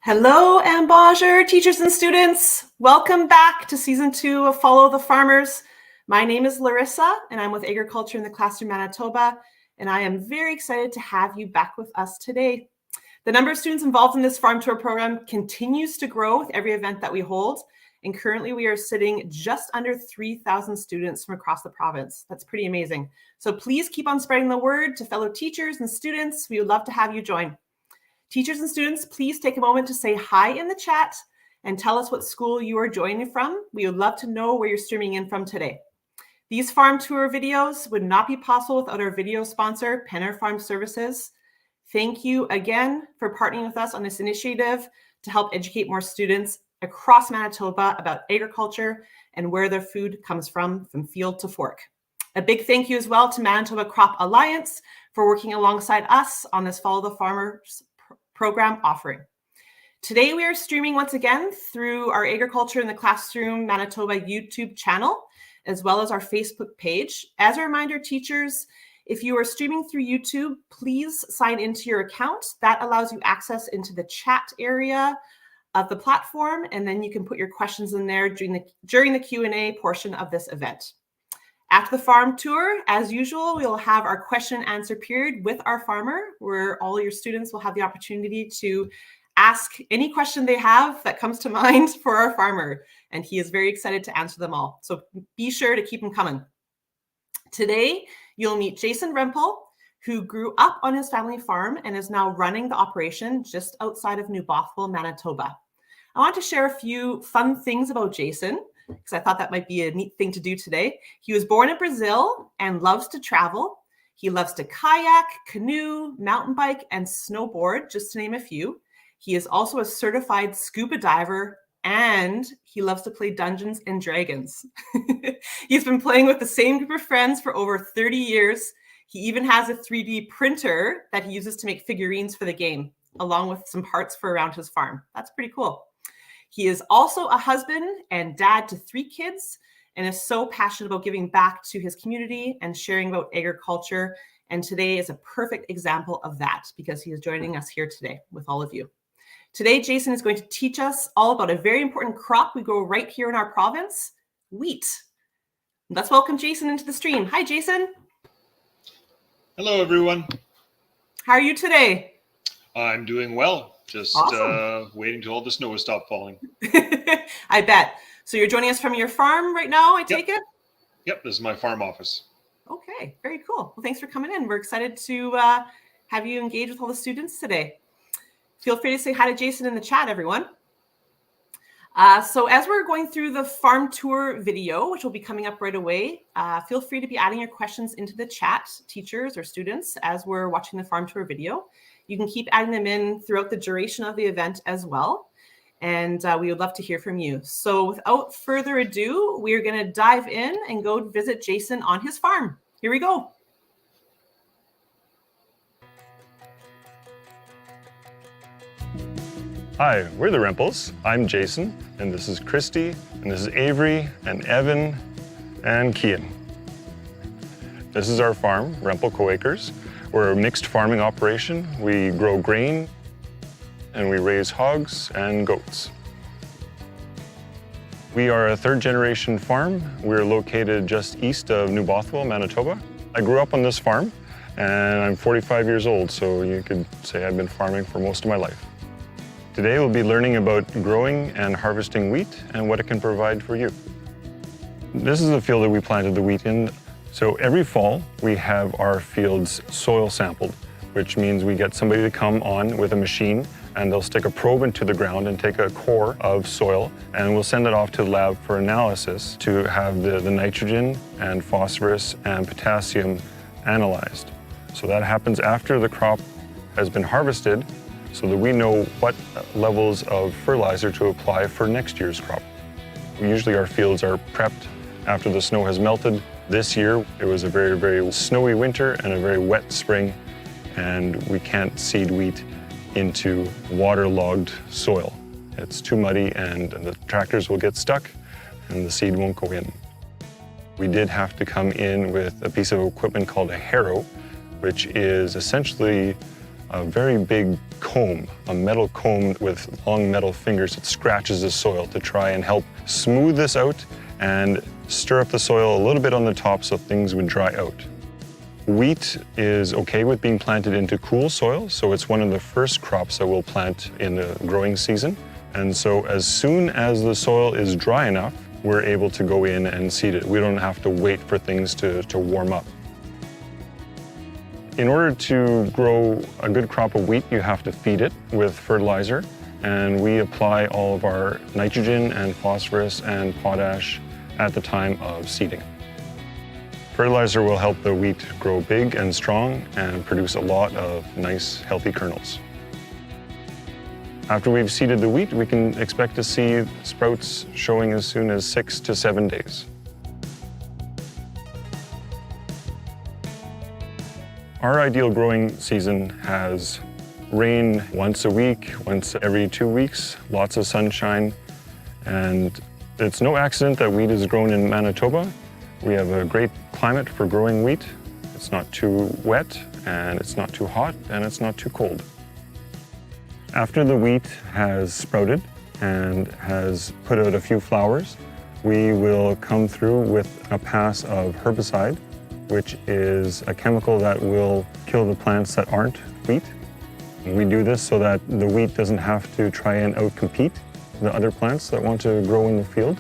Hello and bonjour, teachers and students. Welcome back to season 2 of Follow the Farmers. My name is Larissa and I'm with Agriculture in the Classroom Manitoba, and I am very excited to have you back with us today. The number of students involved in this farm tour program continues to grow with every event that we hold, and currently we are sitting just under 3,000 students from across the province. That's pretty amazing. So please keep on spreading the word to fellow teachers and students. We would love to have you join. Teachers and students, please take a moment to say hi in the chat and tell us what school you are joining from. We would love to know where you're streaming in from today. These farm tour videos would not be possible without our video sponsor, Penner Farm Services. Thank you again for partnering with us on this initiative to help educate more students across Manitoba about agriculture and where their food comes from field to fork. A big thank you as well to Manitoba Crop Alliance for working alongside us on this Follow the Farmers program offering. Today we are streaming once again through our Agriculture in the Classroom Manitoba YouTube channel, as well as our Facebook page. As a reminder, teachers, if you are streaming through YouTube, please sign into your account. That allows you access into the chat area of the platform, and then you can put your questions in there during the Q&A portion of this event. After the farm tour, as usual, we'll have our question and answer period with our farmer, where all your students will have the opportunity to ask any question they have that comes to mind for our farmer. And he is very excited to answer them all. So be sure to keep them coming. Today, you'll meet Jason Rempel, who grew up on his family farm and is now running the operation just outside of New Bothwell, Manitoba. I want to share a few fun things about Jason, because I thought that might be a neat thing to do today. He was born in Brazil and loves to travel. He loves to kayak, canoe, mountain bike, and snowboard, just to name a few. He is also a certified scuba diver, and he loves to play Dungeons and Dragons. He's been playing with the same group of friends for over 30 years. He even has a 3D printer that he uses to make figurines for the game, along with some parts for around his farm. That's pretty cool. He is also a husband and dad to 3 kids and is so passionate about giving back to his community and sharing about agriculture. And today is a perfect example of that because he is joining us here today with all of you. Today, Jason is going to teach us all about a very important crop we grow right here in our province, wheat. Let's welcome Jason into the stream. Hi, Jason. Hello, everyone. How are you today? I'm doing well. Just awesome. Waiting till all the snow will stop falling. I bet. So you're joining us from your farm right now, I take it? Yep, this is my farm office. Okay, very cool. Well, thanks for coming in. We're excited to have you engage with all the students today. Feel free to say hi to Jason in the chat, everyone. So as we're going through the farm tour video, which will be coming up right away, feel free to be adding your questions into the chat, teachers or students, as we're watching the farm tour video. You can keep adding them in throughout the duration of the event as well. And we would love to hear from you. So without further ado, we're going to dive in and go visit Jason on his farm. Here we go. Hi, we're the Rempels. I'm Jason, and this is Christy, and this is Avery, and Evan, and Kian. This is our farm, Rempel Co Acres. We're a mixed farming operation. We grow grain, and we raise hogs and goats. We are a third-generation farm. We're located just east of New Bothwell, Manitoba. I grew up on this farm, and I'm 45 years old, so you could say I've been farming for most of my life. Today we'll be learning about growing and harvesting wheat and what it can provide for you. This is the field that we planted the wheat in. So every fall we have our fields soil sampled, which means we get somebody to come on with a machine and they'll stick a probe into the ground and take a core of soil, and we'll send it off to the lab for analysis to have the nitrogen and phosphorus and potassium analyzed. So that happens after the crop has been harvested, so that we know what levels of fertilizer to apply for next year's crop. Usually our fields are prepped after the snow has melted. This year it was a very, very snowy winter and a very wet spring, and we can't seed wheat into waterlogged soil. It's too muddy and the tractors will get stuck and the seed won't go in. We did have to come in with a piece of equipment called a harrow, which is essentially a very big comb, a metal comb with long metal fingers that scratches the soil to try and help smooth this out and stir up the soil a little bit on the top so things would dry out. Wheat is okay with being planted into cool soil, so it's one of the first crops that we'll plant in the growing season. And so as soon as the soil is dry enough, we're able to go in and seed it. We don't have to wait for things to warm up. In order to grow a good crop of wheat, you have to feed it with fertilizer, and we apply all of our nitrogen and phosphorus and potash at the time of seeding. Fertilizer will help the wheat grow big and strong and produce a lot of nice, healthy kernels. After we've seeded the wheat, we can expect to see sprouts showing as soon as 6 to 7 days. Our ideal growing season has rain once a week, once every 2 weeks, lots of sunshine, and it's no accident that wheat is grown in Manitoba. We have a great climate for growing wheat. It's not too wet, and it's not too hot, and it's not too cold. After the wheat has sprouted and has put out a few flowers, we will come through with a pass of herbicide, which is a chemical that will kill the plants that aren't wheat. We do this so that the wheat doesn't have to try and outcompete the other plants that want to grow in the field.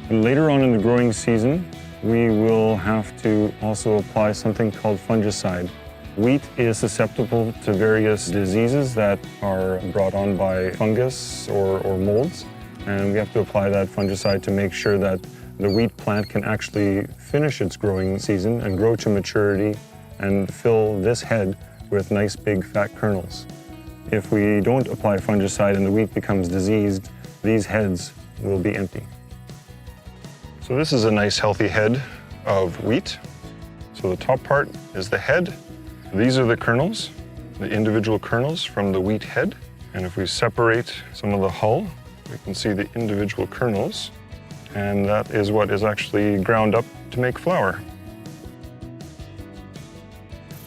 And later on in the growing season, we will have to also apply something called fungicide. Wheat is susceptible to various diseases that are brought on by fungus or molds, and we have to apply that fungicide to make sure that the wheat plant can actually finish its growing season and grow to maturity and fill this head with nice big fat kernels. If we don't apply fungicide and the wheat becomes diseased, these heads will be empty. So this is a nice healthy head of wheat. So the top part is the head. These are the kernels, the individual kernels from the wheat head. And if we separate some of the hull, we can see the individual kernels. And that is what is actually ground up to make flour.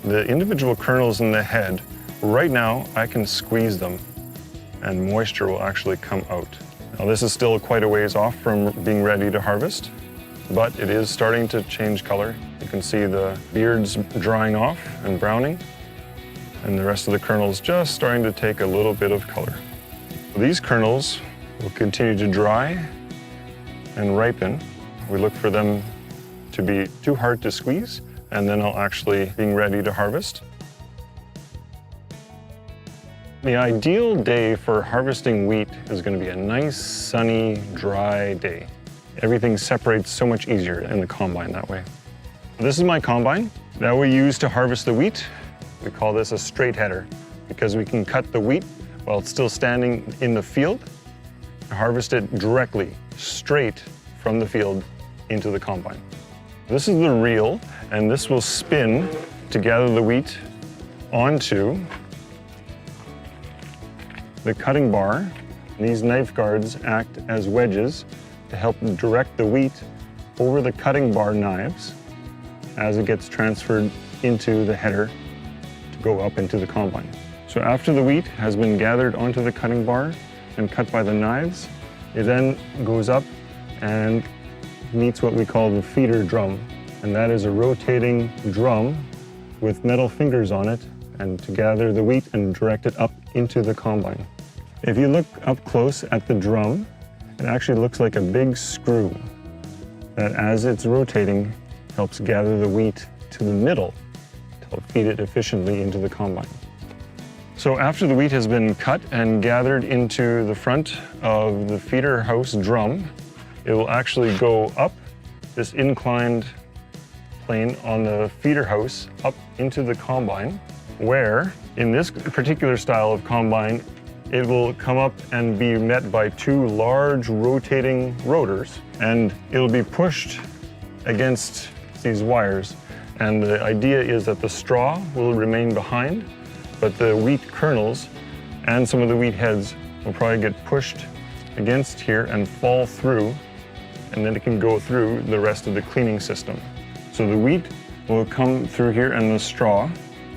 The individual kernels in the head, right now I can squeeze them and moisture will actually come out. Now this is still quite a ways off from being ready to harvest, but it is starting to change color. You can see the beards drying off and browning, and the rest of the kernels just starting to take a little bit of color. These kernels will continue to dry and ripen. We look for them to be too hard to squeeze, and then I'll actually being ready to harvest. The ideal day for harvesting wheat is going to be a nice, sunny, dry day. Everything separates so much easier in the combine that way. This is my combine that we use to harvest the wheat. We call this a straight header because we can cut the wheat while it's still standing in the field and harvest it directly, straight from the field into the combine. This is the reel, and this will spin to gather the wheat onto the cutting bar. These knife guards act as wedges to help direct the wheat over the cutting bar knives as it gets transferred into the header to go up into the combine. So after the wheat has been gathered onto the cutting bar and cut by the knives, it then goes up and meets what we call the feeder drum. And that is a rotating drum with metal fingers on it, and to gather the wheat and direct it up into the combine. If you look up close at the drum, it actually looks like a big screw that, as it's rotating, helps gather the wheat to the middle to help feed it efficiently into the combine. So after the wheat has been cut and gathered into the front of the feeder house drum, it will actually go up this inclined plane on the feeder house up into the combine, where in this particular style of combine, it will come up and be met by two large rotating rotors, and it'll be pushed against these wires. And the idea is that the straw will remain behind, but the wheat kernels and some of the wheat heads will probably get pushed against here and fall through, and then it can go through the rest of the cleaning system. So the wheat will come through here and the straw,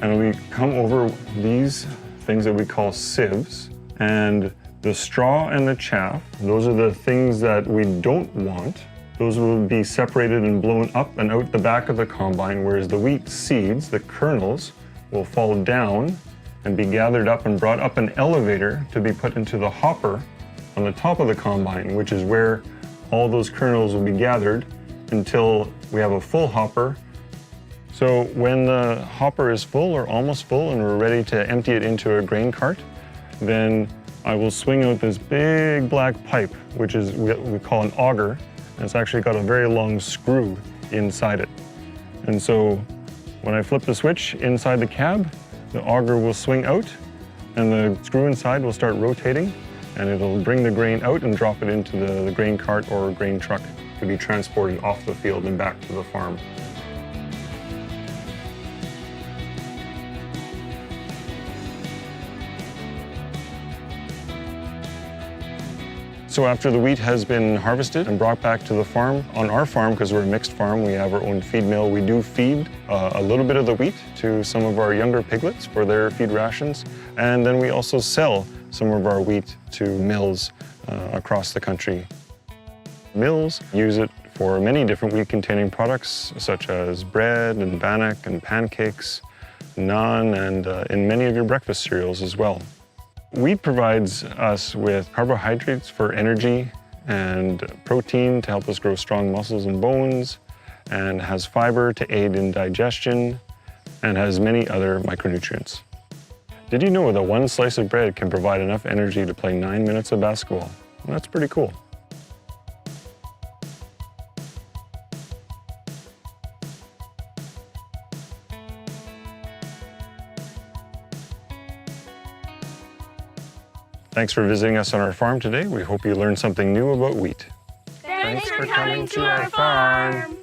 and we come over these things that we call sieves. And the straw and the chaff, those are the things that we don't want. Those will be separated and blown up and out the back of the combine, whereas the wheat seeds, the kernels, will fall down and be gathered up and brought up an elevator to be put into the hopper on the top of the combine, which is where all those kernels will be gathered until we have a full hopper. So when the hopper is full or almost full and we're ready to empty it into a grain cart, then I will swing out this big black pipe, which is what we call an auger. And it's actually got a very long screw inside it. And so when I flip the switch inside the cab, the auger will swing out and the screw inside will start rotating, and it'll bring the grain out and drop it into the grain cart or grain truck to be transported off the field and back to the farm. So after the wheat has been harvested and brought back to the farm, on our farm, because we're a mixed farm, we have our own feed mill, we do feed a little bit of the wheat to some of our younger piglets for their feed rations. And then we also sell some of our wheat to mills across the country. Mills use it for many different wheat-containing products, such as bread and bannock and pancakes, naan, and in many of your breakfast cereals as well. Wheat provides us with carbohydrates for energy and protein to help us grow strong muscles and bones, and has fiber to aid in digestion, and has many other micronutrients. Did you know that one slice of bread can provide enough energy to play 9 minutes of basketball? Well, that's pretty cool. Thanks for visiting us on our farm today. We hope you learned something new about wheat. Thanks for coming to our farm.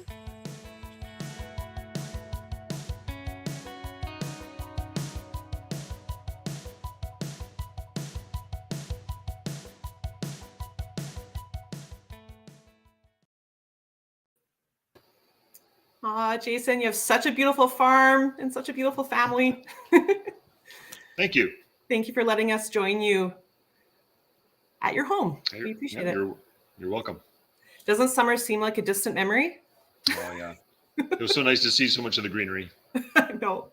Jason, you have such a beautiful farm and such a beautiful family. Thank you. Thank you for letting us join you at your home. We appreciate it. You're welcome. Doesn't summer seem like a distant memory? Oh, yeah. It was so nice to see so much of the greenery. No.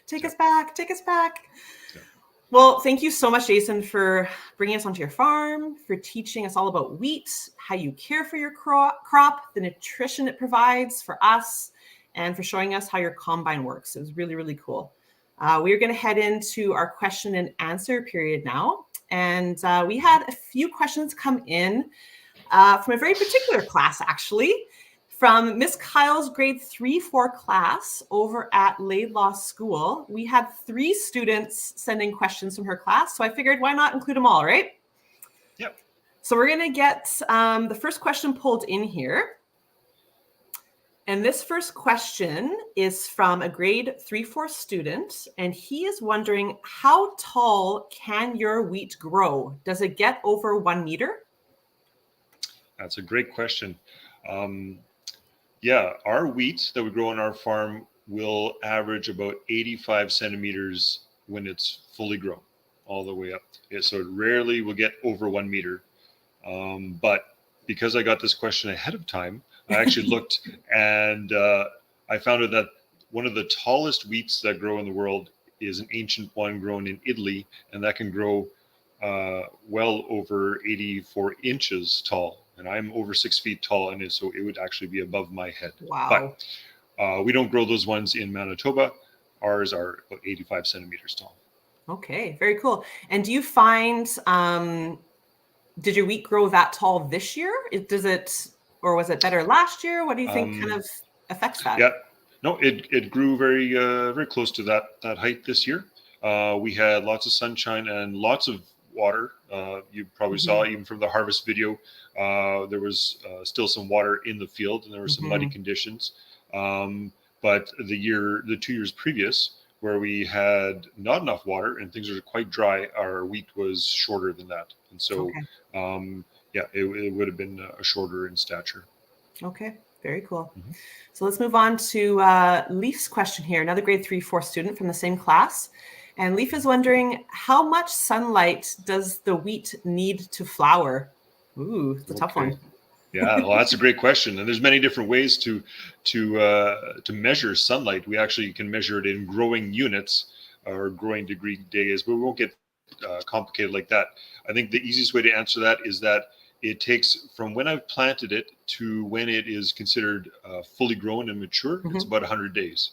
Take us back. Take us back. Yeah. Well, thank you so much, Jason, for bringing us onto your farm, for teaching us all about wheat, how you care for your crop, the nutrition it provides for us, and for showing us how your combine works. It was really, really cool. We're going to head into our question and answer period now. And we had a few questions come in from a very particular class, actually, from Miss Kyle's grade 3-4 class over at Laidlaw School. We had 3 students sending questions from her class, so I figured why not include them all, right? Yep. So we're going to get the first question pulled in here. And this first question is from a grade 3-4 student, and he is wondering, how tall can your wheat grow? Does it get over 1 meter? That's a great question. Yeah, our wheat that we grow on our farm will average about 85 centimeters when it's fully grown, all the way up. Yeah, so it rarely will get over 1 meter. But because I got this question ahead of time, I actually looked and I found out that one of the tallest wheats that grow in the world is an ancient one grown in Italy, and that can grow well over 84 inches tall. And I'm over 6 feet tall, and so it would actually be above my head. Wow. But we don't grow those ones in Manitoba. Ours are about 85 centimeters tall. Okay, very cool. And do you find, did your wheat grow that tall this year? Or was it better last year? What do you think kind of affects that? Yeah, no, it grew very very close to that height this year. We had lots of sunshine and lots of water. You probably saw even from the harvest video, there was still some water in the field, and there were some muddy conditions. But the 2 years previous, where we had not enough water and things were quite dry, our wheat was shorter than that. And so, yeah, it would have been shorter in stature. Okay. Very cool. Mhm. So let's move on to Leaf's question here, another grade 3-4 student from the same class. And Leaf is wondering, how much sunlight does the wheat need to flower? Ooh, it's a tough Okay. one. Yeah, well, that's a great question, and there's many different ways to measure sunlight. We actually can measure it in growing units or growing degree days, but we won't get complicated like that. I think the easiest way to answer that is that it takes from when I've planted it to when it is considered fully grown and mature. It's about 100 days.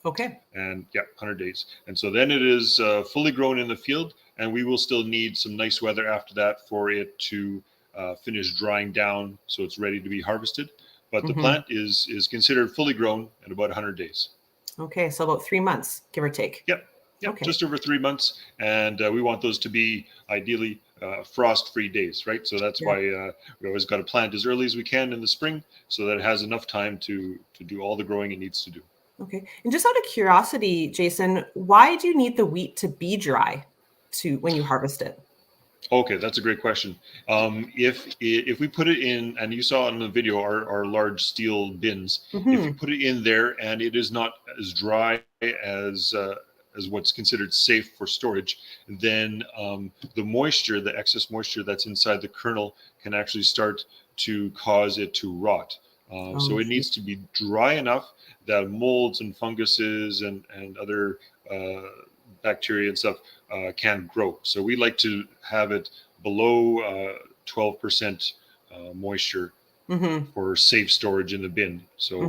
Okay. And yeah, 100 days. And so then it is fully grown in the field, and we will still need some nice weather after that for it to finish drying down so it's ready to be harvested. But the plant is considered fully grown at about 100 days. Okay, so about 3 months, give or take. Yep. Okay. Just over 3 months. And we want those to be ideally frost-free days, right? So that's why we always got to plant as early as we can in the spring so that it has enough time to do all the growing it needs to do. Okay. And just out of curiosity, Jason, why do you need the wheat to be dry when you harvest it? Okay, that's a great question. If we put it in, and you saw in the video our large steel bins, if you put it in there and it is not as dry as what's considered safe for storage, then the moisture, the excess moisture that's inside the kernel, can actually start to cause it to rot. So it needs to be dry enough that molds and funguses and other bacteria and stuff can grow. So we like to have it below 12% moisture for safe storage in the bin. So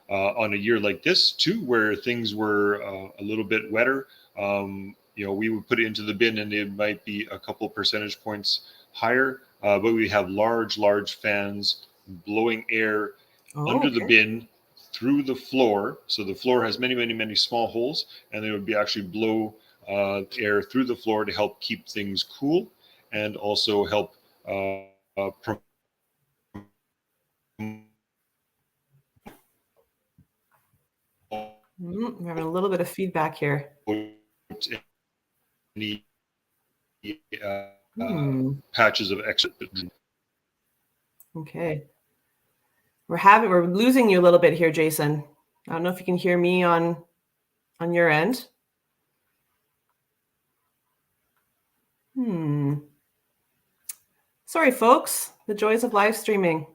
on a year like this too, where things were a little bit wetter, we would put it into the bin and it might be a couple percentage points higher, but we have large fans blowing air under the bin through the floor. So the floor has many small holes, and they would be actually blow air through the floor to help keep things cool and also help We're having a little bit of feedback here. Any patches of extra. Okay. We're losing you a little bit here, Jason. I don't know if you can hear me on your end. Sorry, folks. The joys of live streaming.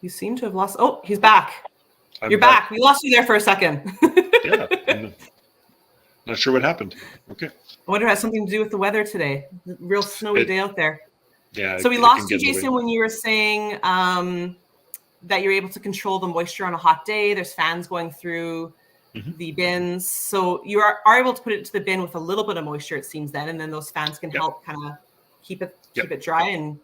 You seem to have lost. Oh, he's back. You're back. We lost you there for a second. Yeah. I'm not sure what happened. Okay. I wonder if it has something to do with the weather today. Real snowy day out there. Yeah. So we lost you, Jason, when you were saying that you're able to control the moisture on a hot day. There's fans going through the bins. So you are able to put it into the bin with a little bit of moisture, it seems then, and then those fans can help kind of keep it dry and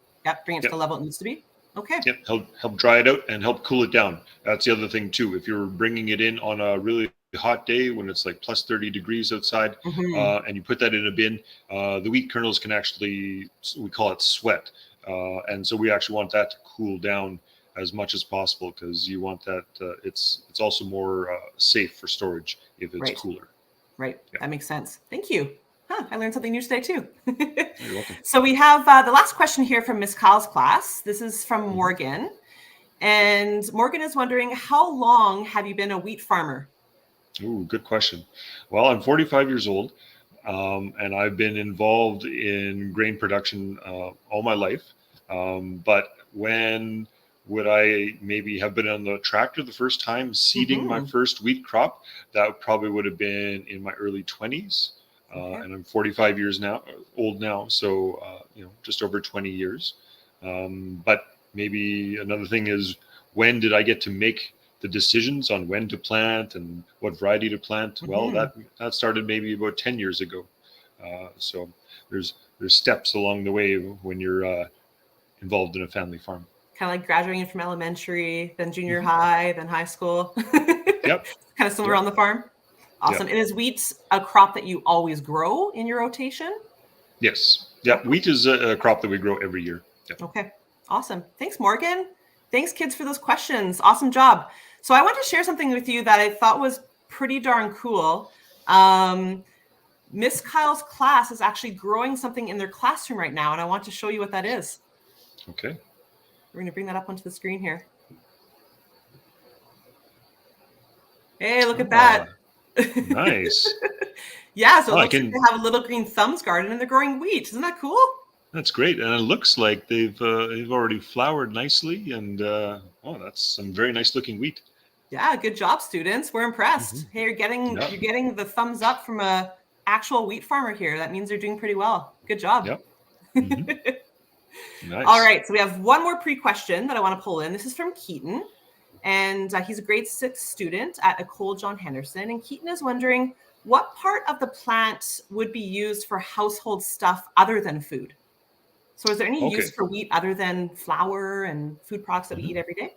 bring it to the level it needs to be. Okay. Yep. Help dry it out and help cool it down. That's the other thing too. If you're bringing it in on a really hot day when it's like plus 30 degrees outside, and you put that in a bin, the wheat kernels can actually, we call it sweat. And so we actually want that to cool down as much as possible, because you want that, it's also more safe for storage if it's cooler. Right. Yeah. That makes sense. Thank you. I learned something new today too. You're welcome. So we have the last question here from Miss Kyle's class. This is from Morgan. And Morgan is wondering, how long have you been a wheat farmer? Ooh, good question. Well, I'm 45 years old, and I've been involved in grain production all my life. But when would I maybe have been on the tractor the first time seeding my first wheat crop? That probably would have been in my early 20s. And I'm 45 years old now, so just over 20 years. But maybe another thing is, when did I get to make the decisions on when to plant and what variety to plant? Well, that started maybe about 10 years ago. So there's steps along the way when you're involved in a family farm. Kind of like graduating from elementary, then junior high, then high school. Yep. Kind of somewhere on the farm. Awesome. And is wheat a crop that you always grow in your rotation? Yes. Yeah. Wheat is a crop that we grow every year. Yep. Okay. Awesome. Thanks, Morgan. Thanks, kids, for those questions. Awesome job. So I want to share something with you that I thought was pretty darn cool. Miss Kyle's class is actually growing something in their classroom right now, and I want to show you what that is. Okay. We're going to bring that up onto the screen here. Hey, look at that. Nice. Yeah, so it Oh, looks like they have a little green thumbs garden and they're growing wheat. Isn't that cool? That's great, and it looks like they've already flowered nicely, and that's some very nice looking wheat. Yeah, good job, students. We're impressed. Hey, you're getting the thumbs up from a actual wheat farmer here. That means they're doing pretty well. Good job. Yep. Nice. All right, so we have one more pre-question that I want to pull in. This is from Keaton, and he's a grade 6 student at Ecole John Henderson. And Keaton is wondering, what part of the plant would be used for household stuff other than food? So is there any use for wheat other than flour and food products that we eat every day?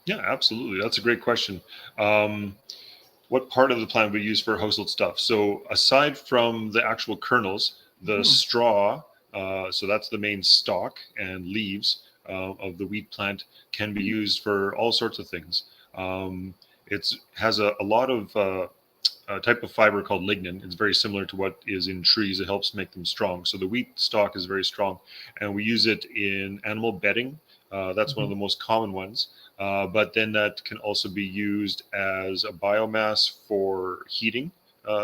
Yeah, absolutely. That's a great question. What part of the plant would we use for household stuff? So aside from the actual kernels, the straw, so that's the main stalk and leaves of the wheat plant, can be used for all sorts of things. It has a lot of a type of fiber called lignin. It's very similar to what is in trees. It helps make them strong. So the wheat stalk is very strong, and we use it in animal bedding. That's one of the most common ones. But then that can also be used as a biomass for heating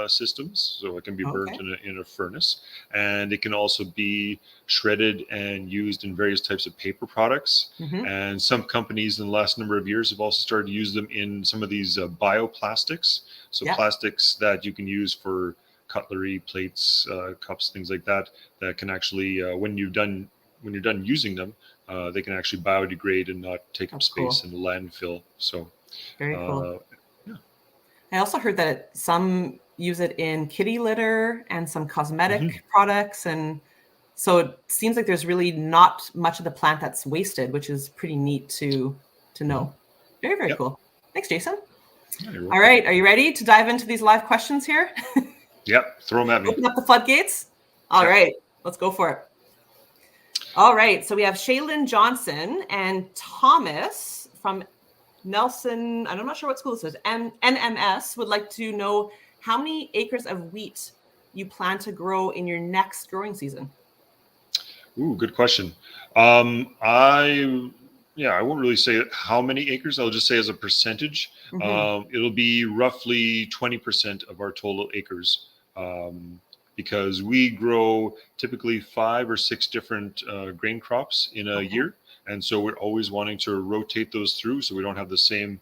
systems. So it can be burnt in a furnace, and it can also be shredded and used in various types of paper products. And some companies in the last number of years have also started to use them in some of these bioplastics. So plastics that you can use for cutlery, plates, cups, things like that, that can actually, when you're done using them, they can actually biodegrade and not take up space in the landfill. So very cool. I also heard that some use it in kitty litter and some cosmetic products, and so it seems like there's really not much of the plant that's wasted, which is pretty neat to know. Very cool. Thanks, Jason. All right, are you ready to dive into these live questions here? Yep, throw them at me. Open up the floodgates. All right, let's go for it. All right, so we have Shaylin Johnson and Thomas from Nelson, I'm not sure what school this is, NMS, would like to know how many acres of wheat you plan to grow in your next growing season. Ooh, good question. I won't really say how many acres. I'll just say as a percentage. It'll be roughly 20% of our total acres, because we grow typically 5 or 6 different grain crops in a year. And so we're always wanting to rotate those through, so we don't have the same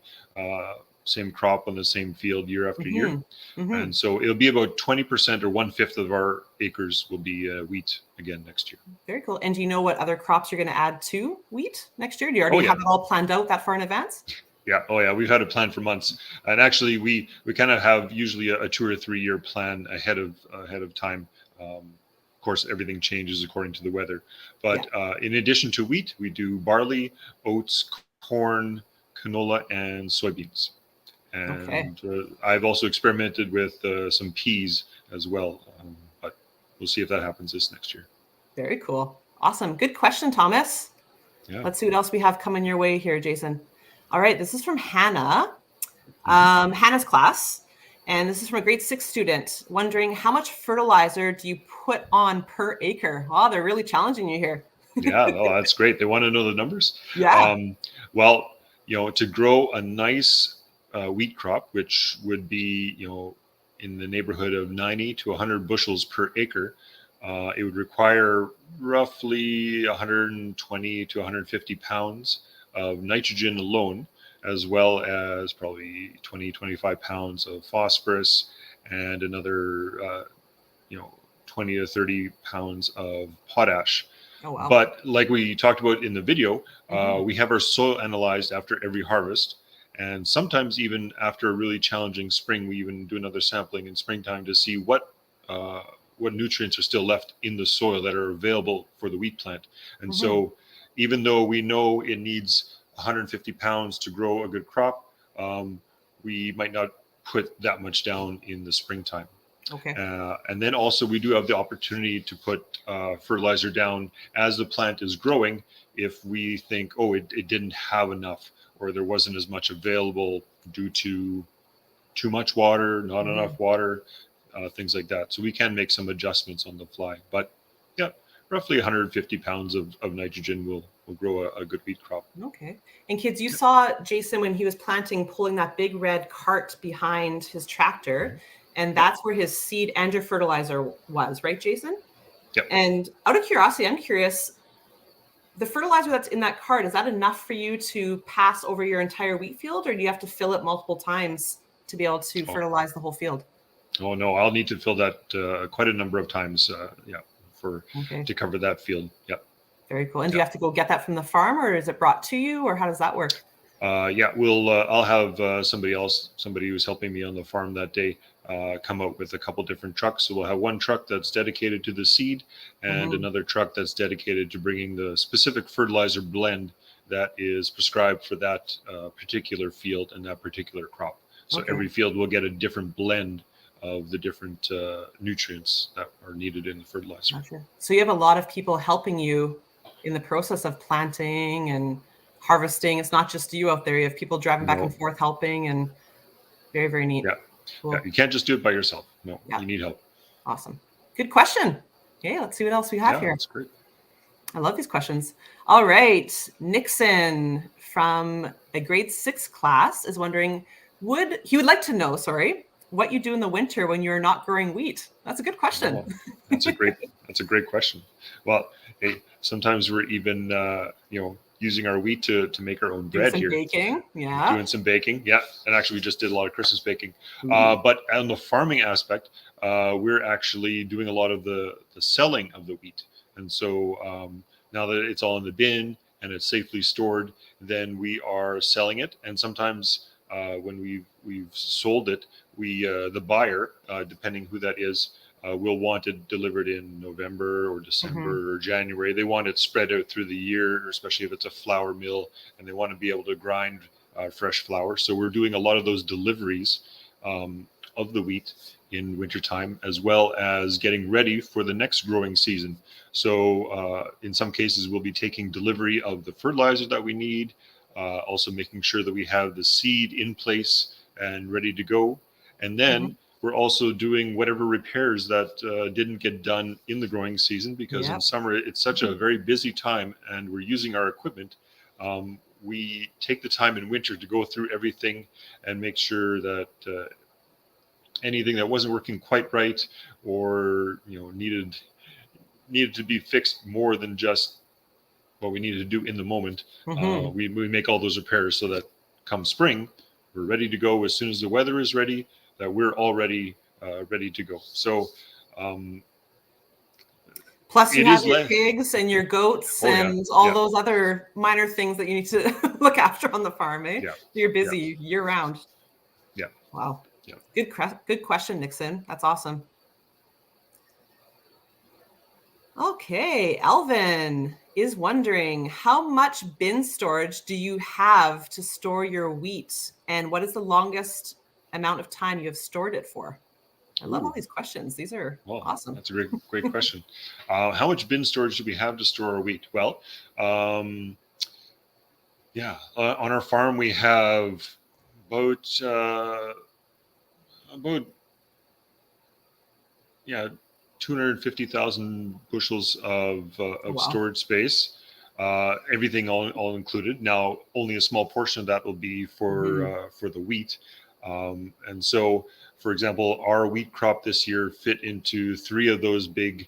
crop on the same field year after year. And so it'll be about 20% or 1/5 of our acres will be wheat again next year. Very cool. And do you know what other crops you're going to add to wheat next year? Do you already have it all planned out that far in advance? Yeah. Oh yeah. We've had it planned for months, and actually we kind of have usually a 2 or 3 year plan ahead of time. Of course, everything changes according to the weather. But in addition to wheat, we do barley, oats, corn, canola, and soybeans. And I've also experimented with some peas as well. But we'll see if that happens this next year. Very cool. Awesome. Good question, Thomas. Yeah. Let's see what else we have coming your way here, Jason. All right. This is from Hannah, Hannah's class. And this is from a grade 6 student wondering, how much fertilizer do you put on per acre? Oh, they're really challenging you here. Yeah, that's great. They want to know the numbers. Yeah. Well, to grow a nice wheat crop, which would be, in the neighborhood of 90 to 100 bushels per acre, it would require roughly 120 to 150 pounds of nitrogen alone, as well as probably 20, 25 pounds of phosphorus and another, 20 to 30 pounds of potash. Oh, wow. But like we talked about in the video, we have our soil analyzed after every harvest. And sometimes even after a really challenging spring, we even do another sampling in springtime to see what nutrients are still left in the soil that are available for the wheat plant. And so even though we know it needs 150 pounds to grow a good crop, we might not put that much down in the springtime. Okay. And then also we do have the opportunity to put fertilizer down as the plant is growing if we think, it didn't have enough, or there wasn't as much available due to too much water, not enough water. things like that. So we can make some adjustments on the fly. But yeah, roughly 150 pounds of nitrogen will grow a good wheat crop. Okay. And kids, you saw Jason when he was planting, pulling that big red cart behind his tractor. And that's where his seed and your fertilizer was, right, Jason? Yep. And out of curiosity, I'm curious, the fertilizer that's in that cart, is that enough for you to pass over your entire wheat field, or do you have to fill it multiple times to be able to fertilize the whole field? Oh no, I'll need to fill that quite a number of times. To cover that field. Yep. Very cool. And do you have to go get that from the farm, or is it brought to you, or how does that work? I'll have somebody who's helping me on the farm that day come out with a couple different trucks. So we'll have one truck that's dedicated to the seed and another truck that's dedicated to bringing the specific fertilizer blend that is prescribed for that particular field and that particular crop. So every field will get a different blend of the different nutrients that are needed in the fertilizer. Gotcha. So you have a lot of people helping you in the process of planting and harvesting. It's not just you out there. You have people driving back and forth helping, and very, very neat. Yeah. Cool. Yeah. You can't just do it by yourself. No, you need help. Awesome. Good question. Okay, let's see what else we have here. That's great. I love these questions. All right. Nixon from a grade 6 class is wondering, would like to know, what you do in the winter when you're not growing wheat. That's a good question. Oh, that's a great question. Well, hey, sometimes we're even using our wheat to make our own bread here. Baking, doing some baking, and actually we just did a lot of Christmas baking. But on the farming aspect, we're actually doing a lot of the selling of the wheat. And so now that it's all in the bin and it's safely stored, then we are selling it. And sometimes when we've sold it, the buyer, depending who that is, will want it delivered in November or December or January. They want it spread out through the year, especially if it's a flour mill, and they want to be able to grind fresh flour. So we're doing a lot of those deliveries of the wheat in wintertime, as well as getting ready for the next growing season. So in some cases, we'll be taking delivery of the fertilizer that we need, also making sure that we have the seed in place and ready to go. And then we're also doing whatever repairs that didn't get done in the growing season, because in summer it's such a very busy time and we're using our equipment. We take the time in winter to go through everything and make sure that anything that wasn't working quite right or needed to be fixed more than just what we needed to do in the moment. We make all those repairs so that come spring, we're ready to go as soon as the weather is ready, that we're already ready to go. So plus you have your pigs and your goats and all those other minor things that you need to look after on the farm, eh? You're busy year round. Wow. Good question, Nixon. That's awesome. Okay, Alvin is wondering, how much bin storage do you have to store your wheat, and what is the longest amount of time you have stored it for? I love all these questions. These are awesome. That's a great question. How much bin storage do we have to store our wheat? Well, on our farm we have about 250,000 bushels of storage space. Everything all included. Now, only a small portion of that will be for the wheat. And so, for example, our wheat crop this year fit into 3 of those big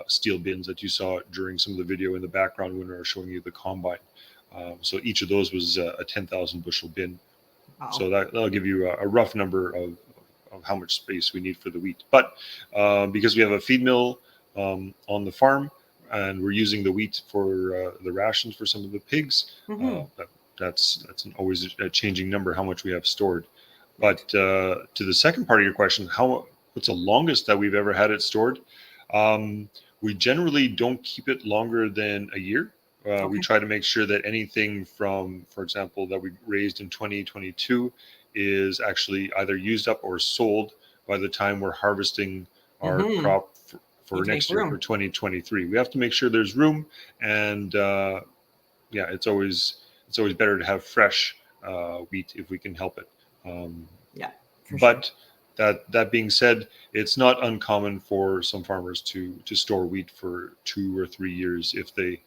steel bins that you saw during some of the video in the background when we were showing you the combine. So each of those was a 10,000 bushel bin. Wow. So that'll give you a rough number of how much space we need for the wheat. But because we have a feed mill on the farm and we're using the wheat for the rations for some of the pigs, that's always a changing number, how much we have stored. But to the second part of your question, what's the longest that we've ever had it stored? We generally don't keep it longer than a year. We try to make sure that anything from, for example, that we raised in 2022 is actually either used up or sold by the time we're harvesting our crop for next year, for 2023. We have to make sure there's room, and it's always better to have fresh wheat if we can help it. that being said, it's not uncommon for some farmers to store wheat for 2 or 3 years if they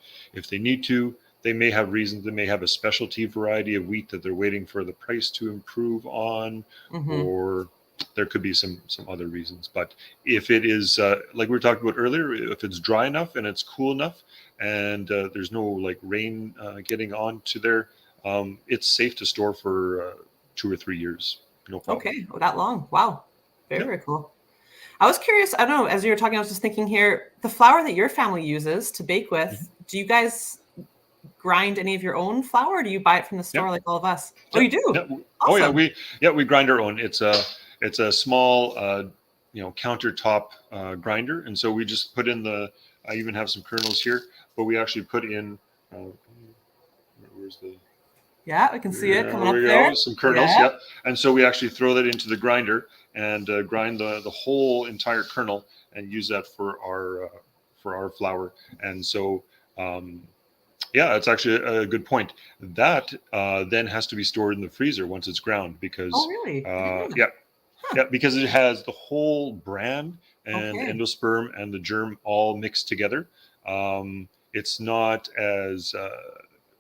need to. They may have reasons. They may have a specialty variety of wheat that they're waiting for the price to improve on, or there could be some other reasons. But if it is like we were talking about earlier, if it's dry enough and it's cool enough, and there's no like rain getting onto there, it's safe to store for 2 or 3 years. No problem. Okay, that long. Wow. Very cool. I was curious, I don't know, as you were talking, I was just thinking here, the flour that your family uses to bake with, do you guys grind any of your own flour, or do you buy it from the store like all of us? Oh, you do? Awesome. Oh yeah, we grind our own. It's a small countertop grinder, and so we just put in I even have some kernels here, but we actually put in where's the I can see it coming up we there. go. Some kernels, and so we actually throw that into the grinder and grind the whole entire kernel and use that for our flour. And so it's actually a good point. That then has to be stored in the freezer once it's ground, because because it has the whole bran and endosperm and the germ all mixed together. It's not as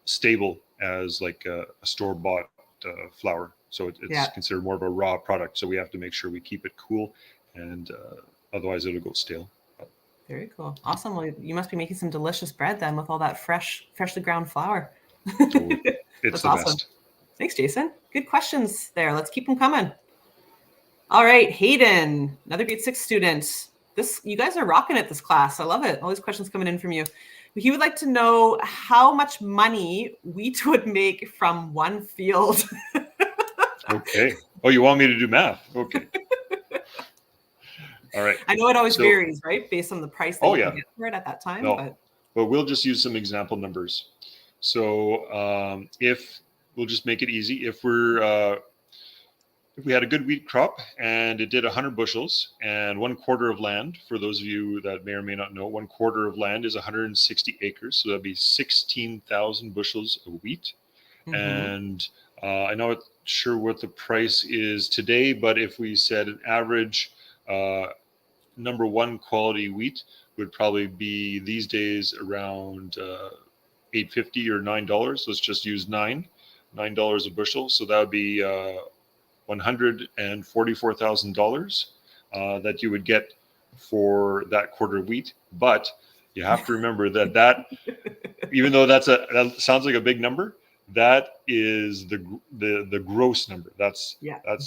stable as like a store-bought flour, so it's considered more of a raw product. So we have to make sure we keep it cool, and otherwise it'll go stale. Very cool. Awesome. Well, you must be making some delicious bread then with all that freshly ground flour. It's the awesome. best. Thanks, Jason. Good questions there. Let's keep them coming. All right, Hayden, another grade 6 student. You guys are rocking it this class. I love it. All these questions coming in from you. He would like to know how much money wheat would make from one field. Okay. Oh, you want me to do math? Okay. All right. I know it always varies, right? Based on the price that you can get for it at that time. No, but we'll just use some example numbers. So if we'll just make it easy, if we had a good wheat crop and it did 100 bushels and 1/4 of land, for those of you that may or may not know, 1/4 of land is 160 acres. So that'd be 16,000 bushels of wheat. And I'm not sure what the price is today, but if we said an average number one quality wheat would probably be these days around $8.50 or $9. Let's just use $9 a bushel. So that would be $144,000 that you would get for that quarter of wheat. But you have to remember that even though that sounds like a big number, that is the gross number. That's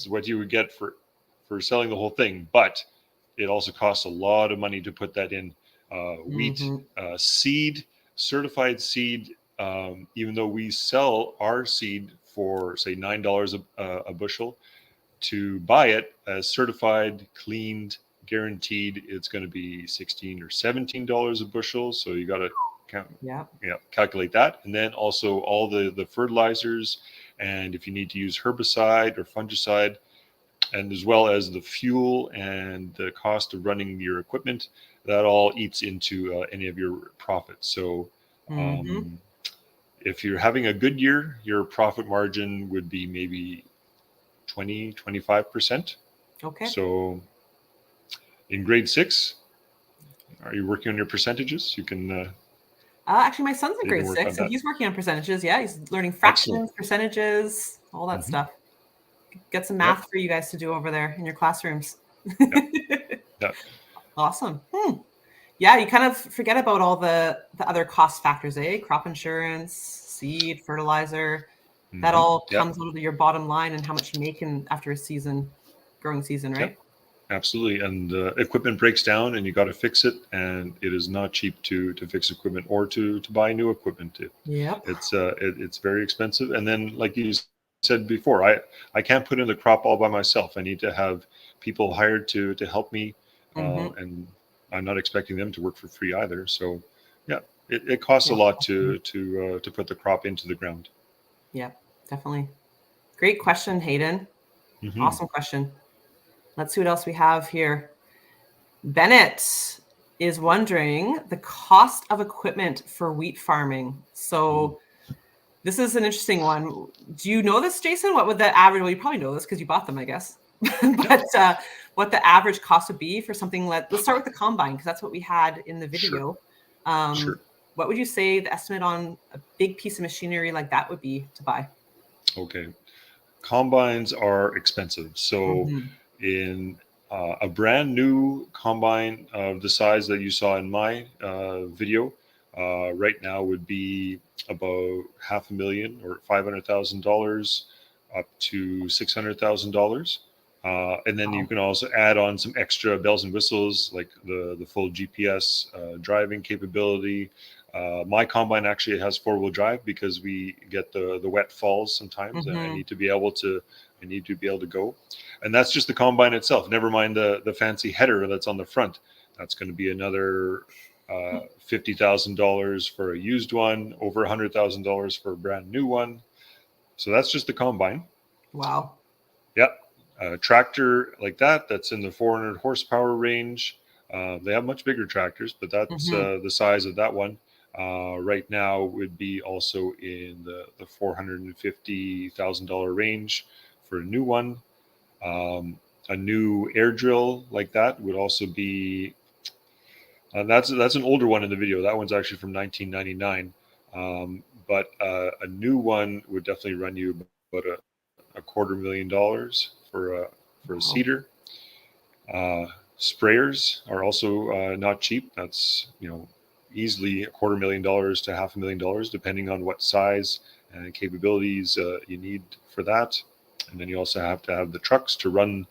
what you would get for selling the whole thing. But it also costs a lot of money to put that in. Wheat seed, certified seed, even though we sell our seed for say $9 a bushel, to buy it as certified, cleaned, guaranteed, it's going to be $16 or $17 a bushel. So you got to calculate that. And then also all the fertilizers, and if you need to use herbicide or fungicide, and as well as the fuel and the cost of running your equipment, that all eats into any of your profits. So if you're having a good year, your profit margin would be maybe 20-25%. Okay. So in grade 6, are you working on your percentages? You can actually, my son's in grade 6, so he's working on percentages. Yeah, he's learning fractions, percentages, all that stuff. Get some math for you guys to do over there in your classrooms. Awesome. Yeah, you kind of forget about all the other cost factors, crop insurance, seed, fertilizer. That all comes out of your bottom line and how much you make after a growing season, right? Absolutely. And equipment breaks down and you got to fix it. And it is not cheap to fix equipment or to buy new equipment. It's very expensive. And then, like you said before, I can't put in the crop all by myself. I need to have people hired to help me. And I'm not expecting them to work for free either. So it costs a lot to put the crop into the ground. Yeah, definitely. Great question, Hayden. Awesome question. Let's see what else we have here. Bennett is wondering the cost of equipment for wheat farming. So this is an interesting one. Do you know this, Jason? What would the average, well, you probably know this because you bought them, I guess. but what the average cost would be for something like, let's start with the combine, because that's what we had in the video. Sure. What would you say the estimate on a big piece of machinery like that would be to buy? Okay. Combines are expensive. So in a brand new combine of the size that you saw in my video, right now would be about $500,000 or $500,000 up to $600,000. And then you can also add on some extra bells and whistles like the full GPS driving capability. My combine actually has 4-wheel drive because we get the wet falls sometimes, and I need to be able to go. And that's just the combine itself. Never mind the fancy header that's on the front. That's going to be another $50,000 for a used one, over $100,000 for a brand new one. So that's just the combine. Wow. Yep. A tractor like that's in the 400 horsepower range. They have much bigger tractors, but that's the size of that one. Right now would be also in the $450,000 range for a new one. A new air drill like that would also be, that's an older one in the video. That one's actually from 1999. But a new one would definitely run you about $250,000 for a seeder. Sprayers are also not cheap. That's easily $250,000 to $500,000 depending on what size and capabilities you need for that. And then you also have to have the trucks to run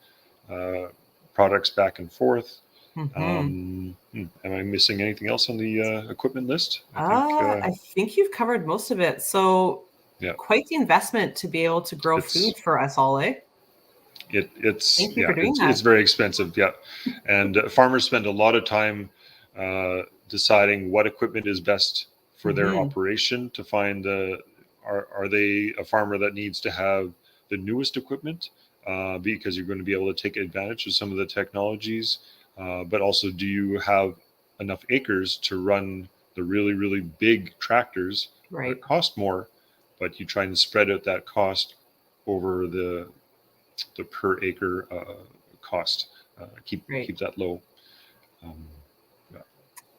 products back and forth. Am I missing anything else on the equipment list? I think you've covered most of it. So quite the investment to be able to grow food for us all, eh? Thank you for doing that. It's very expensive, and farmers spend a lot of time deciding what equipment is best for their operation. To find are they a farmer that needs to have the newest equipment because you're going to be able to take advantage of some of the technologies, but also do you have enough acres to run the really, really big tractors that cost more, but you try and spread out that cost over the per acre cost, keep that low.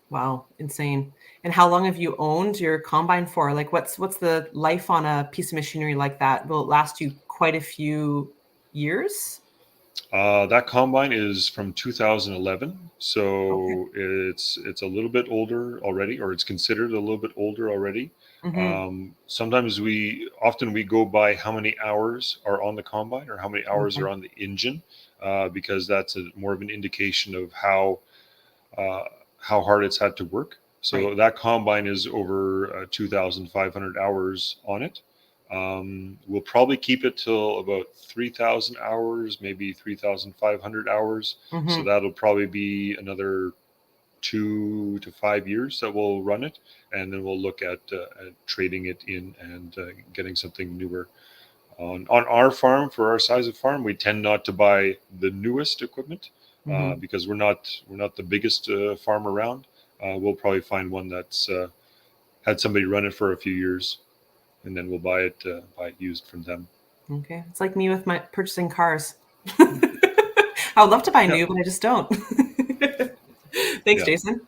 Wow, insane. And how long have you owned your combine for? Like what's the life on a piece of machinery like that? Will it last you quite a few years? That combine is from 2011, so it's a little bit older already, or it's considered a little bit older already. Sometimes we go by how many hours are on the combine or how many hours are on the engine, because that's more of an indication of how hard it's had to work. So that combine is over 2,500 hours on it. We'll probably keep it till about 3,000 hours, maybe 3,500 hours. So that'll probably be another 2 to 5 years that we'll run it, and then we'll look at trading it in and getting something newer. On our farm, for our size of farm, we tend not to buy the newest equipment because we're not the biggest farm around. We'll probably find one that's had somebody run it for a few years, and then we'll buy it used from them. Okay, it's like me with my purchasing cars. I would love to buy new, but I just don't. Thanks, Jason.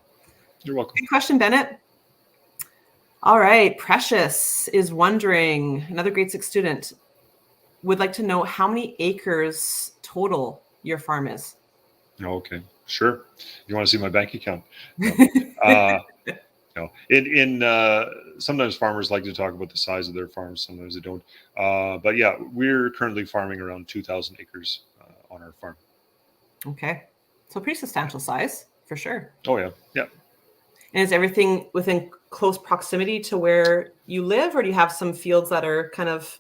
You're welcome. Good question, Bennett. All right, Precious is wondering, another grade 6 student, would like to know how many acres total your farm is. Okay, sure. You want to see my bank account? No. Sometimes farmers like to talk about the size of their farms. Sometimes they don't. But yeah, we're currently farming around 2,000 acres on our farm. Okay, so pretty substantial size for sure. Oh yeah. And is everything within close proximity to where you live, or do you have some fields that are kind of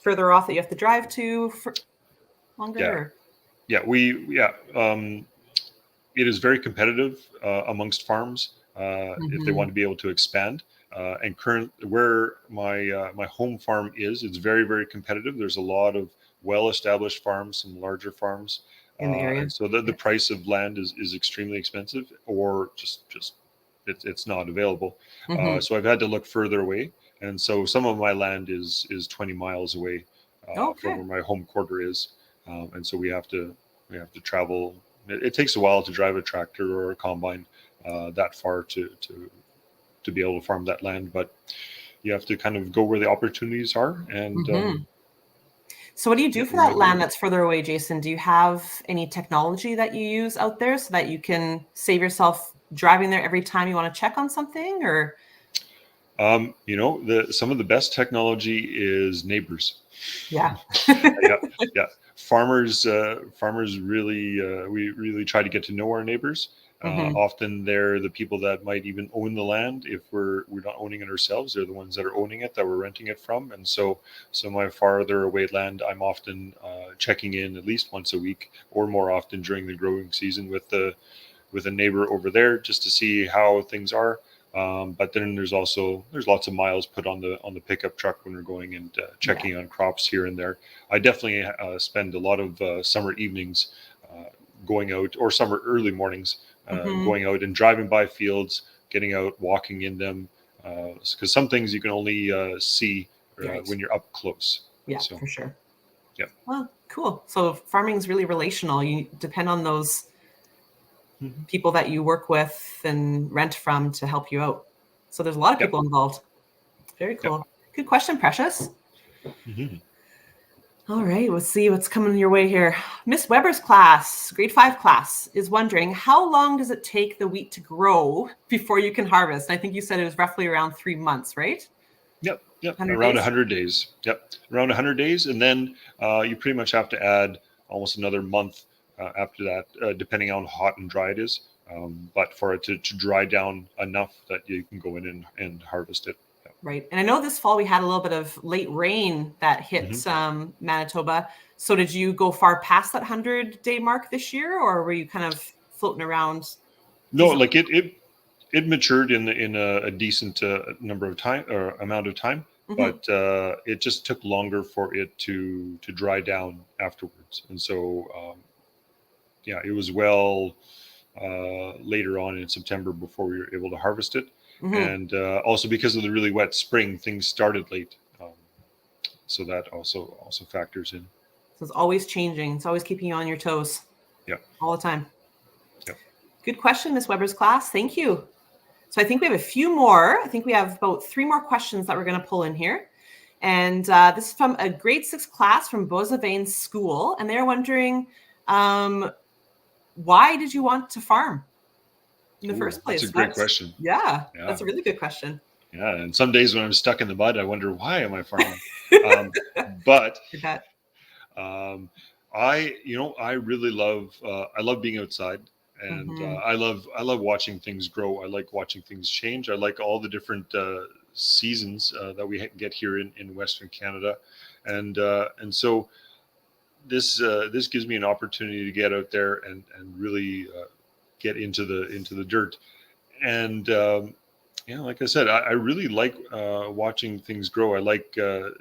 further off that you have to drive to for longer? It is very competitive amongst farms if they want to be able to expand. And where my home farm is, it's very, very competitive. There's a lot of well-established farms, some larger farms in the area. And so the price of land is extremely expensive, or just it's not available. So I've had to look further away, and so some of my land is 20 miles away from where my home quarter is. and so we have to travel. It takes a while to drive a tractor or a combine that far to be able to farm that land, but you have to kind of go where the opportunities are. And so what do you do for we that make land it. that's further away, Jason? Do you have any technology that you use out there so that you can save yourself driving there every time you want to check on something? Or some of the best technology is neighbors. yeah. Yeah. Farmers really, we really try to get to know our neighbors. Often they're the people that might even own the land. If we're not owning it ourselves, they're the ones that are owning it, that we're renting it from. And so my farther away land, I'm often checking in at least once a week or more often during the growing season with a neighbor over there, just to see how things are. But then there's lots of miles put on the pickup truck when we're going and checking on crops here and there. I definitely spend a lot of summer evenings going out, or summer early mornings going out and driving by fields, getting out, walking in them, because some things you can only see when you're up close. Yeah, so, for sure. Yeah. Well, cool. So farming is really relational. You depend on those people that you work with and rent from to help you out. So there's a lot of people involved. Very cool. Good question, Precious. All right, let's see what's coming your way here. Miss Weber's class, grade 5 class, is wondering, how long does it take the wheat to grow before you can harvest? I think you said it was roughly around 3 months, right? Yep. 100 Around days? 100 days. Yep. Around 100 days. And then you pretty much have to add almost another month after that, depending on how hot and dry it is. But for it to dry down enough that you can go in and harvest it. Right. And I know this fall we had a little bit of late rain that hit Manitoba. So did you go far past that 100-day mark this year, or were you kind of floating around? No, like it matured in a decent number of time or amount of time, but it just took longer for it to dry down afterwards. And so, it was later on in September before we were able to harvest it. And also because of the really wet spring, things started late. So that also factors in. So it's always changing. It's always keeping you on your toes. Yeah. All the time. Yeah. Good question, Miss Weber's class. Thank you. So I think we have a few more. I think we have about 3 more questions that we're going to pull in here. And this is from a grade 6 class from Beausevain School. And they're wondering, why did you want to farm in the first place? That's a great question. Yeah, that's a really good question. Yeah, and some days when I'm stuck in the mud, I wonder, why am I farming? But I really love being outside, and I love watching things grow. I like watching things change. I like all the different seasons that we get here in Western Canada, and so this gives me an opportunity to get out there and really get into the dirt. And like I said, I really like watching things grow. I like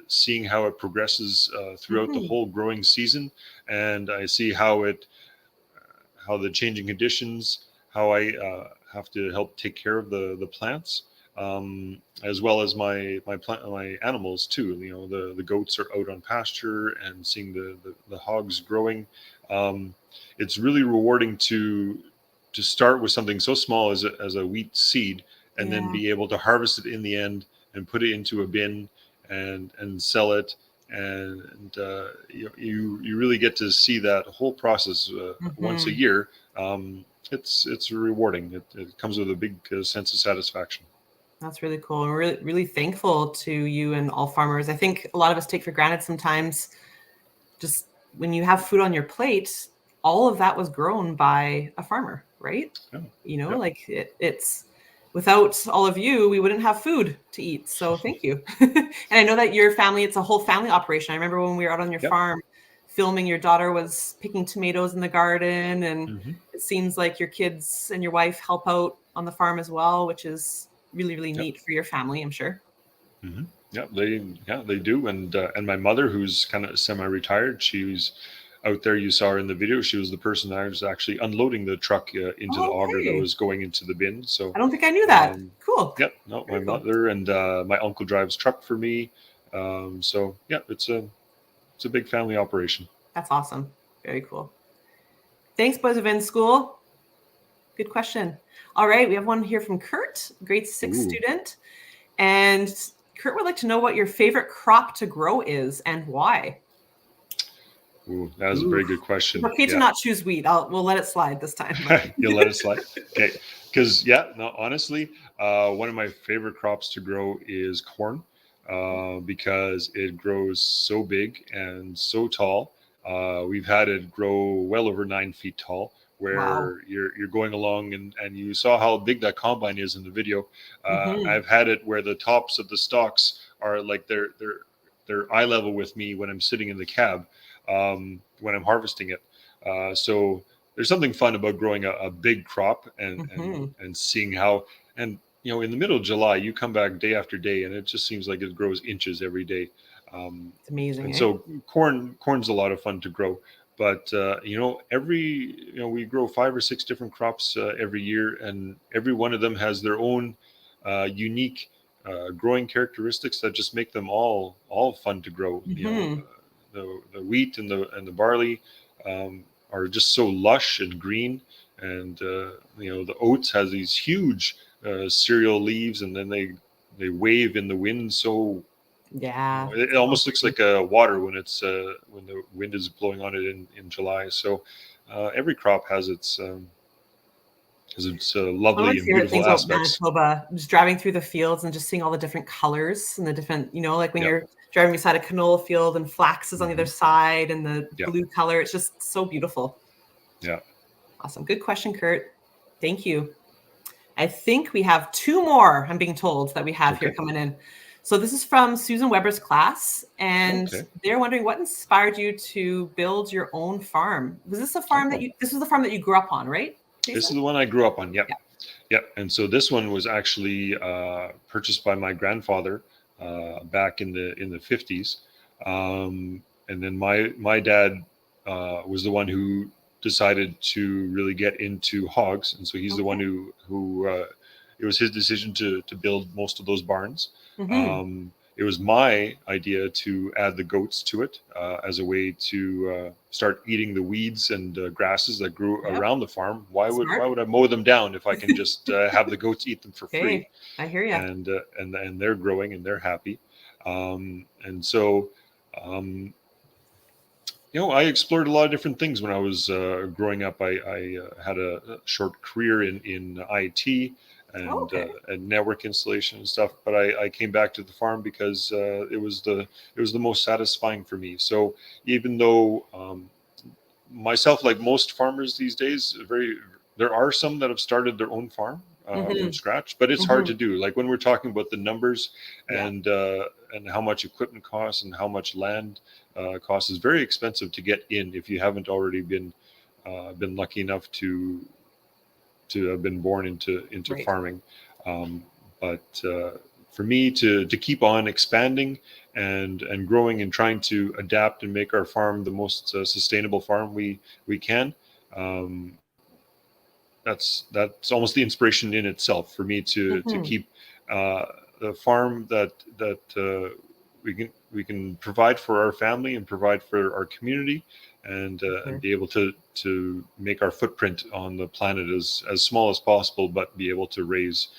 seeing how it progresses throughout the whole growing season, and I see how the changing conditions, how I have to help take care of the plants, as well as my animals too. The goats are out on pasture, and seeing the hogs growing. It's really rewarding to start with something so small as a wheat seed, and then be able to harvest it in the end and put it into a bin and sell it. And you really get to see that whole process once a year. It's rewarding. It comes with a big sense of satisfaction. That's really cool. We're really, really thankful to you and all farmers. I think a lot of us take for granted sometimes, just when you have food on your plate, all of that was grown by a farmer, right? Like it's without all of you, we wouldn't have food to eat. So thank you. And I know that your family, it's a whole family operation. I remember when we were out on your farm filming, your daughter was picking tomatoes in the garden, and it seems like your kids and your wife help out on the farm as well, which is really, really neat for your family, I'm sure. Yeah, they do. And my mother, who's kind of semi-retired, she was out there. You saw her in the video. She was the person that was actually unloading the truck into the auger that was going into the bin. So I don't think I knew that. Cool. Yep. No, my mother and my uncle drives truck for me. So yeah, it's a big family operation. That's awesome. Very cool. Thanks, Boys of Inn School. Good question. All right, we have one here from Kurt, grade 6 student. And Kurt would like to know what your favorite crop to grow is and why. Ooh, that was a very good question. It's okay to not choose wheat. We'll let it slide this time. You'll let it slide? Okay. Because, honestly, one of my favorite crops to grow is corn because it grows so big and so tall. We've had it grow well over 9 feet tall, where you're going along and you saw how big that combine is in the video. I've had it where the tops of the stalks are like they're eye level with me when I'm sitting in the cab when I'm harvesting it. So there's something fun about growing a big crop and seeing how, and in the middle of July, you come back day after day and it just seems like it grows inches every day. It's amazing. And so corn's a lot of fun to grow. But we grow 5 or 6 different crops every year, and every one of them has their own unique growing characteristics that just make them all fun to grow. The wheat and the barley are just so lush and green, and the oats has these huge cereal leaves, and then they wave in the wind. So it almost looks like water when it's when the wind is blowing on it in July. So every crop has its lovely and beautiful aspects. Manitoba, just driving through the fields and just seeing all the different colors and the different, like when you're driving beside a canola field and flax is on the other side and the blue color. It's just so beautiful. Yeah. Awesome. Good question, Kurt. Thank you. I think we have 2 more, I'm being told, that we have here coming in. So this is from Susan Weber's class, and they're wondering what inspired you to build your own farm. Was this a farm this was the farm that you grew up on, right, Jason? This is the one I grew up on. Yep. And so this one was actually purchased by my grandfather back in the 50s. And then my dad was the one who decided to really get into hogs. And so he's the one who it was his decision to build most of those barns. It was my idea to add the goats to it as a way to start eating the weeds and grasses that grew around the farm. Why would I mow them down if I can just have the goats eat them for free? I hear you. And they're growing and they're happy. And so I explored a lot of different things when I was growing up. I had a short career in IT. And network installation and stuff, but I came back to the farm because it was the most satisfying for me. So even though myself, like most farmers these days, there are some that have started their own farm from scratch, but it's hard to do. Like when we're talking about the numbers and how much equipment costs and how much land costs, is very expensive to get in if you haven't already been lucky enough to have been born into farming. But for me to keep on expanding and growing and trying to adapt and make our farm the most sustainable farm we can, that's almost the inspiration in itself for me to keep the farm that we can provide for our family and provide for our community, and be able to make our footprint on the planet as small as possible, but be able to raise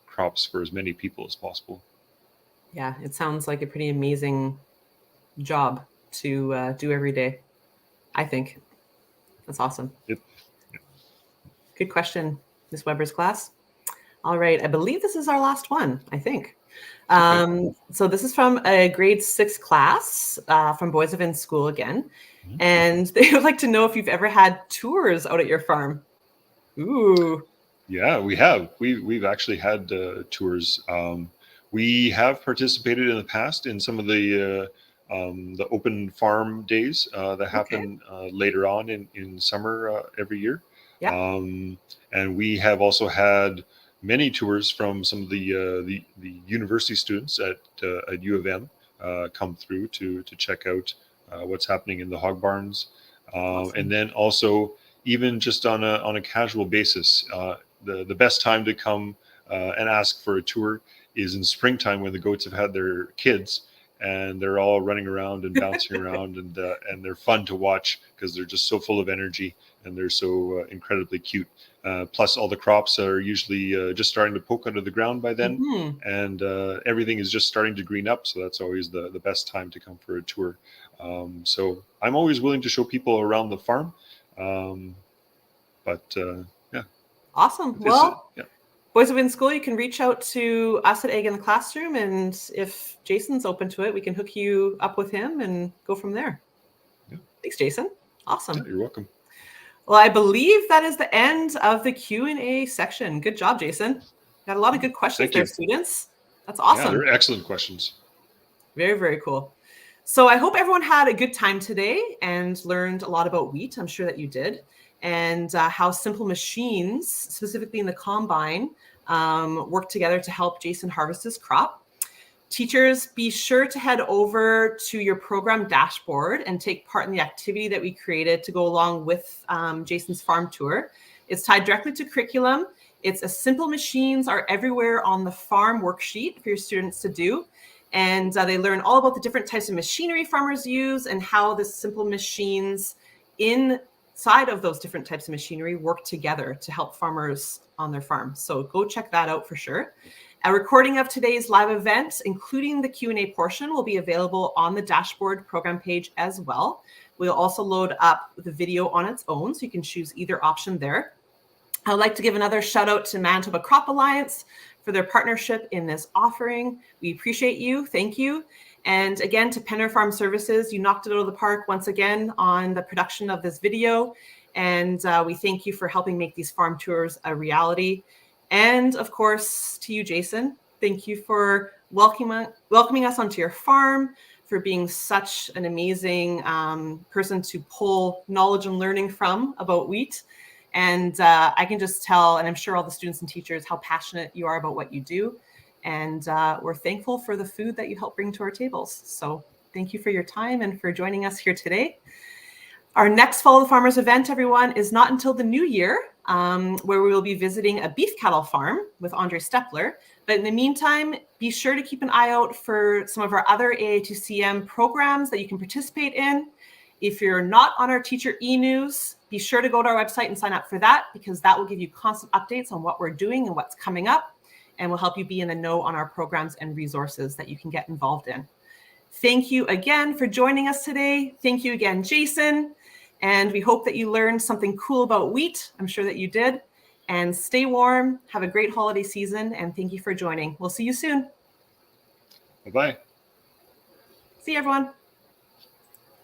crops for as many people as possible. Yeah, it sounds like a pretty amazing job to do every day, I think. That's awesome. Yep. Good question, Ms. Weber's class. All right, I believe this is our last one, I think. So this is from a grade 6 class from Boys of Inn School again. And they would like to know if you've ever had tours out at your farm. Ooh. Yeah, we have. We've actually had tours. We have participated in the past in some of the open farm days that happen later on in summer every year. Yeah. And we have also had many tours from some of the university students at U of M come through to check out what's happening in the hog barns. Awesome. And then also, even just on a casual basis, the best time to come and ask for a tour is in springtime when the goats have had their kids, and they're all running around and bouncing around, and they're fun to watch because they're just so full of energy and they're so incredibly cute. Plus, all the crops are usually just starting to poke out of the ground by then, and everything is just starting to green up. So that's always the best time to come for a tour. So I'm always willing to show people around the farm. Yeah. Awesome. Well, Boys of in School, you can reach out to us at Egg in the Classroom, and if Jason's open to it, we can hook you up with him and go from there. Yeah. Thanks, Jason. Awesome. Yeah, you're welcome. Well, I believe that is the end of the Q&A section. Good job, Jason. Got a lot of good questions there, students. That's awesome. Yeah, they're excellent questions. Very, very cool. So I hope everyone had a good time today and learned a lot about wheat. I'm sure that you did. And how simple machines, specifically in the combine, work together to help Jason harvest his crop. Teachers, be sure to head over to your program dashboard and take part in the activity that we created to go along with Jason's farm tour. It's tied directly to curriculum. It's a simple machines are everywhere on the farm worksheet for your students to do. And they learn all about the different types of machinery farmers use and how the simple machines inside of those different types of machinery work together to help farmers on their farm. So go check that out for sure. A recording of today's live event, including the Q&A portion, will be available on the dashboard program page as well. We'll also load up the video on its own, so you can choose either option there. I'd like to give another shout out to Manitoba Crop Alliance for their partnership in this offering. We appreciate you. Thank you. And again, to Penner Farm Services, you knocked it out of the park once again on the production of this video. And we thank you for helping make these farm tours a reality. And of course, to you, Jason, thank you for welcoming us onto your farm, for being such an amazing person to pull knowledge and learning from about wheat. And I can just tell, and I'm sure all the students and teachers, how passionate you are about what you do. And we're thankful for the food that you help bring to our tables. So thank you for your time and for joining us here today. Our next Follow the Farmers event, everyone, is not until the new year, where we will be visiting a beef cattle farm with Andre Stepler. But in the meantime, be sure to keep an eye out for some of our other AA2CM programs that you can participate in. If you're not on our teacher e-news, be sure to go to our website and sign up for that, because that will give you constant updates on what we're doing and what's coming up, and will help you be in the know on our programs and resources that you can get involved in. Thank you again for joining us today. Thank you again, Jason. And we hope that you learned something cool about wheat. I'm sure that you did. And stay warm. Have a great holiday season. And thank you for joining. We'll see you soon. Bye-bye. See you, everyone.